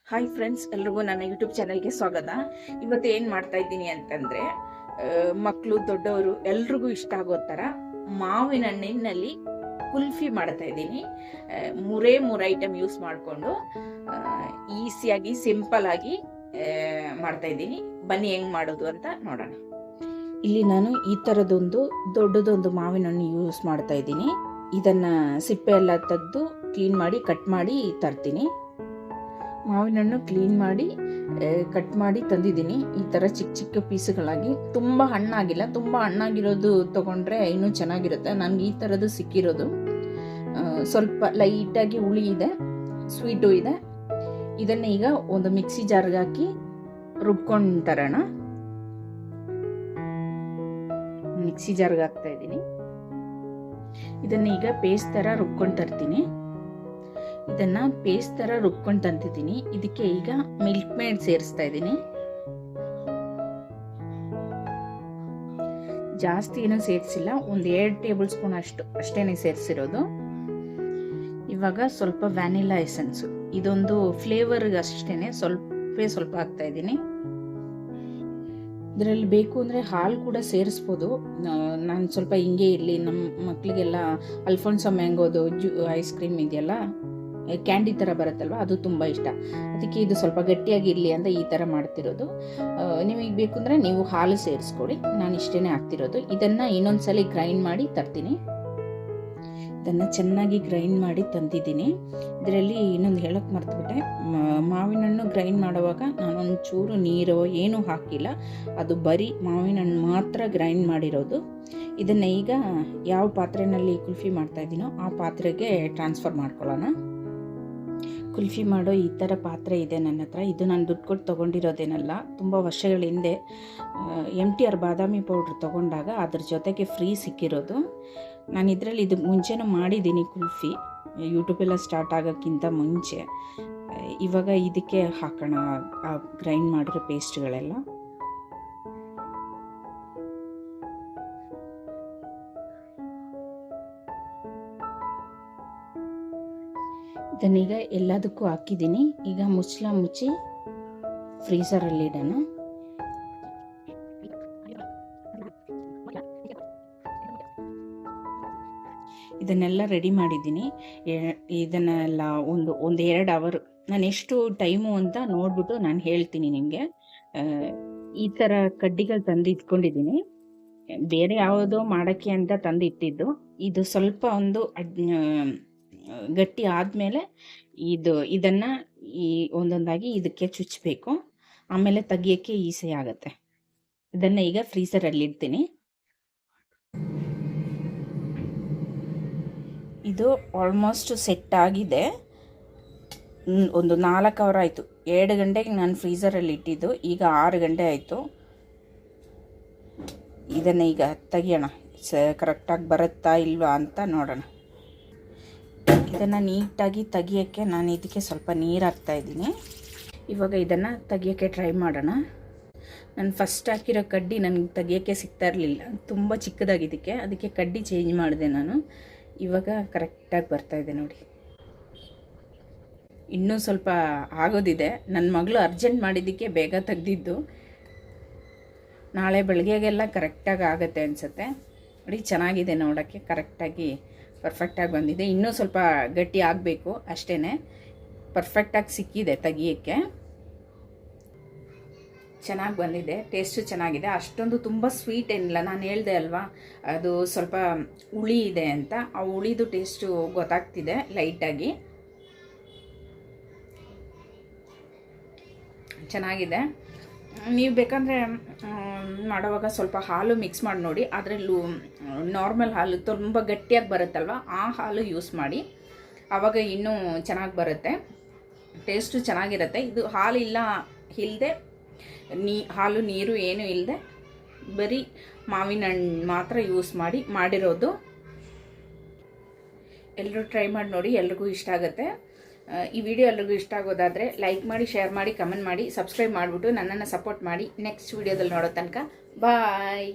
Hi friends, ಎಲ್ರಿಗೂ ನನ್ನ YouTube ಚಾನಲ್ಗೆ ಸ್ವಾಗತ. ಇವತ್ತು ಏನು ಮಾಡ್ತಾ ಇದ್ದೀನಿ ಅಂತಂದರೆ, ಮಕ್ಕಳು ದೊಡ್ಡವರು ಎಲ್ರಿಗೂ ಇಷ್ಟ ಆಗೋ ಥರ ಮಾವಿನ ಹಣ್ಣಿನಲ್ಲಿ ಕುಲ್ಫಿ ಮಾಡ್ತಾ ಇದ್ದೀನಿ. ಮೂರು ಐಟಮ್ ಯೂಸ್ ಮಾಡಿಕೊಂಡು ಈಸಿಯಾಗಿ ಸಿಂಪಲ್ ಆಗಿ ಮಾಡ್ತಾ ಇದ್ದೀನಿ. ಬನ್ನಿ ಹೆಂಗೆ ಮಾಡೋದು ಅಂತ ನೋಡೋಣ. ಇಲ್ಲಿ ನಾನು ಈ ಥರದೊಂದು ದೊಡ್ಡದೊಂದು ಮಾವಿನ ಹಣ್ಣು ಯೂಸ್ ಮಾಡ್ತಾ ಇದ್ದೀನಿ. ಇದನ್ನು ಸಿಪ್ಪೆ ಎಲ್ಲ ತೆಗೆದು ಕ್ಲೀನ್ ಮಾಡಿ ಕಟ್ ಮಾಡಿ ತರ್ತೀನಿ. ಮಾವಿನ ಹಣ್ಣು ಕ್ಲೀನ್ ಮಾಡಿ ಕಟ್ ಮಾಡಿ ತಂದಿದ್ದೀನಿ. ಈ ಥರ ಚಿಕ್ಕ ಚಿಕ್ಕ ಪೀಸುಗಳಾಗಿ, ತುಂಬ ಹಣ್ಣಾಗಿಲ್ಲ. ತುಂಬ ಹಣ್ಣಾಗಿರೋದು ತೊಗೊಂಡ್ರೆ ಇನ್ನೂ ಚೆನ್ನಾಗಿರುತ್ತೆ. ನನಗೆ ಈ ಥರದ್ದು ಸಿಕ್ಕಿರೋದು. ಸ್ವಲ್ಪ ಲೈಟಾಗಿ ಹುಳಿ ಇದೆ, ಸ್ವೀಟು ಇದೆ. ಇದನ್ನು ಈಗ ಒಂದು ಮಿಕ್ಸಿ ಜಾರ್ಗೆ ಹಾಕಿ ರುಬ್ಕೊಂಡು ತರೋಣ. ಮಿಕ್ಸಿ ಜಾರ್ಗೆ ಹಾಕ್ತಾ ಇದ್ದೀನಿ. ಇದನ್ನ ಈಗ ಪೇಸ್ಟ್ ಥರ ರುಬ್ಕೊಂಡು ತರ್ತೀನಿ. ಇದನ್ನ ಪೇಸ್ಟ್ ಥರ ರುಬ್ಕೊಂಡು ತಂದಿದ್ದೀನಿ. ಇದಕ್ಕೆ ಈಗ ಮಿಲ್ಕ್ ಮೇಡ್ ಸೇರಿಸ್ತಾ ಇದ್ದೀನಿ. ಜಾಸ್ತಿ ಏನೂ ಸೇರಿಸಿಲ್ಲ, ಒಂದು 2 ಟೇಬಲ್ ಸ್ಪೂನ್ ಅಷ್ಟೇನೆ ಸೇರಿಸಿರೋದು. ಇವಾಗ ಸ್ವಲ್ಪ ವ್ಯಾನಿಲಾ ಎಸೆನ್ಸು, ಇದೊಂದು ಫ್ಲೇವರ್ಗೆ ಅಷ್ಟೇನೆ ಸ್ವಲ್ಪ ಹಾಕ್ತಾ ಇದ್ದೀನಿ. ಇದರಲ್ಲಿ ಬೇಕು ಅಂದರೆ ಹಾಲು ಕೂಡ ಸೇರಿಸ್ಬೋದು. ನಾನು ಸ್ವಲ್ಪ ಹಿಂಗೆ ಇರಲಿ, ನಮ್ಮ ಮಕ್ಕಳಿಗೆಲ್ಲ ಅಲ್ಫೋನ್ಸೋ ಮ್ಯಾಂಗೋದು ಐಸ್ ಕ್ರೀಮ್ ಇದೆಯಲ್ಲ, ಕ್ಯಾಂಡಿ ಥರ ಬರುತ್ತಲ್ವ, ಅದು ತುಂಬ ಇಷ್ಟ. ಅದಕ್ಕೆ ಇದು ಸ್ವಲ್ಪ ಗಟ್ಟಿಯಾಗಿರಲಿ ಅಂತ ಈ ಥರ ಮಾಡ್ತಿರೋದು. ನಿಮಗೆ ಬೇಕು ಅಂದರೆ ನೀವು ಹಾಲು ಸೇರಿಸ್ಕೊಡಿ. ನಾನು ಇಷ್ಟೇ ಹಾಕ್ತಿರೋದು. ಇದನ್ನು ಇನ್ನೊಂದ್ಸಲಿ ಗ್ರೈಂಡ್ ಮಾಡಿ ತರ್ತೀನಿ. ಇದನ್ನು ಚೆನ್ನಾಗಿ ಗ್ರೈಂಡ್ ಮಾಡಿ ತಂದಿದ್ದೀನಿ. ಇದರಲ್ಲಿ ಇನ್ನೊಂದು ಹೇಳೋಕ್ಕೆ ಮರ್ತುಬಿಟ್ಟೆ, ಮಾವಿನ ಹಣ್ಣು ಗ್ರೈಂಡ್ ಮಾಡುವಾಗ ನಾನೊಂದು ಚೂರು ನೀರು ಏನೂ ಹಾಕಿಲ್ಲ. ಅದು ಬರೀ ಮಾವಿನ ಹಣ್ಣು ಮಾತ್ರ ಗ್ರೈಂಡ್ ಮಾಡಿರೋದು. ಇದನ್ನು ಈಗ ಯಾವ ಪಾತ್ರೆಯಲ್ಲಿ ಕುಲ್ಫಿ ಮಾಡ್ತಾ ಇದ್ದೀನೋ ಆ ಪಾತ್ರೆಗೆ ಟ್ರಾನ್ಸ್ಫರ್ ಮಾಡ್ಕೊಳ್ಳೋಣ. ಕುಲ್ಫಿ ಮಾಡೋ ಈ ಥರ ಪಾತ್ರೆ ಇದೆ ನನ್ನ ಹತ್ರ. ಇದು ನಾನು ದುಡ್ಡು ಕೊಟ್ಟು ತೊಗೊಂಡಿರೋದೇನಲ್ಲ. ತುಂಬ ವರ್ಷಗಳ ಹಿಂದೆ MTR ಬಾದಾಮಿ ಪೌಡ್ರ್ ತೊಗೊಂಡಾಗ ಅದ್ರ ಜೊತೆಗೆ ಫ್ರೀ ಸಿಕ್ಕಿರೋದು. ನಾನು ಇದರಲ್ಲಿ ಇದು ಮುಂಚೆನೂ ಮಾಡಿದ್ದೀನಿ ಕುಲ್ಫಿ, ಯೂಟ್ಯೂಬೆಲ್ಲ ಸ್ಟಾರ್ಟ್ ಆಗೋಕ್ಕಿಂತ ಮುಂಚೆ. ಇವಾಗ ಇದಕ್ಕೆ ಹಾಕೋಣ ಆ ಗ್ರೈಂಡ್ ಮಾಡಿರೋ ಪೇಸ್ಟ್ಗಳೆಲ್ಲ. ಇದನ್ನೀಗ ಎಲ್ಲದಕ್ಕೂ ಹಾಕಿದ್ದೀನಿ. ಈಗ ಮುಚ್ಚಿ ಫ್ರೀಸರಲ್ಲಿ ಇಡೋಣ. ಇದನ್ನೆಲ್ಲ ರೆಡಿ ಮಾಡಿದ್ದೀನಿ. ಇದನ್ನೆಲ್ಲ ಒಂದು 2 ಅವರ್, ನಾನು ಎಷ್ಟು ಟೈಮು ಅಂತ ನೋಡ್ಬಿಟ್ಟು ನಾನು ಹೇಳ್ತೀನಿ ನಿಮಗೆ. ಈ ಥರ ಕಡ್ಡಿಗಳು ತಂದು ಇಟ್ಕೊಂಡಿದ್ದೀನಿ. ಬೇರೆ ಯಾವುದೋ ಮಾಡೋಕ್ಕೆ ಅಂತ ತಂದು ಇಟ್ಟಿದ್ದು. ಇದು ಸ್ವಲ್ಪ ಒಂದು ಗಟ್ಟಿ ಆದಮೇಲೆ ಇದನ್ನು ಒಂದೊಂದಾಗಿ ಇದಕ್ಕೆ ಚುಚ್ಚಬೇಕು. ಆಮೇಲೆ ತೆಗಿಯೋಕ್ಕೆ ಈಸಿ ಆಗುತ್ತೆ. ಇದನ್ನು ಈಗ ಫ್ರೀಸರಲ್ಲಿ ಇಡ್ತೀನಿ. ಇದು ಆಲ್ಮೋಸ್ಟ್ ಸೆಟ್ ಆಗಿದೆ. ಒಂದು 4 ಅವರ್ ಆಯಿತು. 2 ಗಂಟೆಗೆ ನಾನು ಫ್ರೀಸರಲ್ಲಿ ಇಟ್ಟಿದ್ದು, ಈಗ 6 ಗಂಟೆ ಆಯಿತು. ಇದನ್ನು ಈಗ ತೆಗಿಯೋಣ. ಕರೆಕ್ಟಾಗಿ ಬರುತ್ತಾ ಇಲ್ವಾ ಅಂತ ನೋಡೋಣ. ಇದನ್ನು ನೀಟಾಗಿ ತೆಗಿಯೋಕ್ಕೆ ನಾನು ಇದಕ್ಕೆ ಸ್ವಲ್ಪ ನೀರು ಹಾಕ್ತಾಯಿದ್ದೀನಿ. ಇವಾಗ ಇದನ್ನು ತೆಗಿಯೋಕ್ಕೆ ಟ್ರೈ ಮಾಡೋಣ. ನಾನು ಫಸ್ಟ್ ಹಾಕಿರೋ ಕಡ್ಡಿ ನನಗೆ ತೆಗಿಯೋಕ್ಕೆ ಸಿಗ್ತಾ ಇರಲಿಲ್ಲ, ತುಂಬ ಚಿಕ್ಕದಾಗಿದ್ದಕ್ಕೆ. ಅದಕ್ಕೆ ಕಡ್ಡಿ ಚೇಂಜ್ ಮಾಡಿದೆ ನಾನು. ಇವಾಗ ಕರೆಕ್ಟಾಗಿ ಬರ್ತಾಯಿದೆ ನೋಡಿ. ಇನ್ನೂ ಸ್ವಲ್ಪ ಆಗೋದಿದೆ. ನನ್ನ ಮಗಳು ಅರ್ಜೆಂಟ್ ಮಾಡಿದ್ದಕ್ಕೆ ಬೇಗ ತೆಗೆದಿದ್ದು. ನಾಳೆ ಬೆಳಗ್ಗೆಗೆಲ್ಲ ಕರೆಕ್ಟಾಗಿ ಆಗುತ್ತೆ ಅನಿಸುತ್ತೆ. ನೋಡಿ, ಚೆನ್ನಾಗಿದೆ ನೋಡೋಕ್ಕೆ, ಕರೆಕ್ಟಾಗಿ ಪರ್ಫೆಕ್ಟಾಗಿ ಬಂದಿದೆ. ಇನ್ನೂ ಸ್ವಲ್ಪ ಗಟ್ಟಿ ಆಗಬೇಕು ಅಷ್ಟೇ. ಪರ್ಫೆಕ್ಟಾಗಿ ಸಿಕ್ಕಿದೆ ತೆಗಿಯೋಕ್ಕೆ. ಚೆನ್ನಾಗಿ ಬಂದಿದೆ, ಟೇಸ್ಟು ಚೆನ್ನಾಗಿದೆ. ಅಷ್ಟೊಂದು ತುಂಬ ಸ್ವೀಟ್ ಏನಿಲ್ಲ. ನಾನು ಹೇಳಿದೆ ಅಲ್ವಾ, ಅದು ಸ್ವಲ್ಪ ಹುಳಿ ಇದೆ ಅಂತ. ಆ ಹುಳಿದು ಟೇಸ್ಟು ಗೊತ್ತಾಗ್ತಿದೆ ಲೈಟಾಗಿ. ಚೆನ್ನಾಗಿದೆ. ನೀವು ಬೇಕಂದರೆ ಮಾಡುವಾಗ ಸ್ವಲ್ಪ ಹಾಲು ಮಿಕ್ಸ್ ಮಾಡಿ ನೋಡಿ. ಅದರಲ್ಲೂ ನಾರ್ಮಲ್ ಹಾಲು ತುಂಬ ಗಟ್ಟಿಯಾಗಿ ಬರುತ್ತಲ್ವ, ಆ ಹಾಲು ಯೂಸ್ ಮಾಡಿ. ಆವಾಗ ಇನ್ನೂ ಚೆನ್ನಾಗಿ ಬರುತ್ತೆ, ಟೇಸ್ಟು ಚೆನ್ನಾಗಿರುತ್ತೆ. ಇದು ಹಾಲು ಇಲ್ಲದೆ ಹಾಲು ನೀರು ಏನೂ ಇಲ್ಲದೆ ಬರೀ ಮಾವಿನ ಹಣ್ಣು ಮಾತ್ರ ಯೂಸ್ ಮಾಡಿರೋದು. ಎಲ್ಲರೂ ಟ್ರೈ ಮಾಡಿ ನೋಡಿ, ಎಲ್ರಿಗೂ ಇಷ್ಟ ಆಗುತ್ತೆ. ಈ ವಿಡಿಯೋ ಎಲ್ರಿಗೂ ಇಷ್ಟ ಆಗೋದಾದರೆ ಲೈಕ್ ಮಾಡಿ, ಶೇರ್ ಮಾಡಿ, ಕಮೆಂಟ್ ಮಾಡಿ, ಸಬ್ಸ್ಕ್ರೈಬ್ ಮಾಡಿಬಿಟ್ಟು ನನ್ನನ್ನು ಸಪೋರ್ಟ್ ಮಾಡಿ. ನೆಕ್ಸ್ಟ್ ವಿಡಿಯೋದಲ್ಲಿ ನೋಡೋ ತನಕ ಬಾಯ್.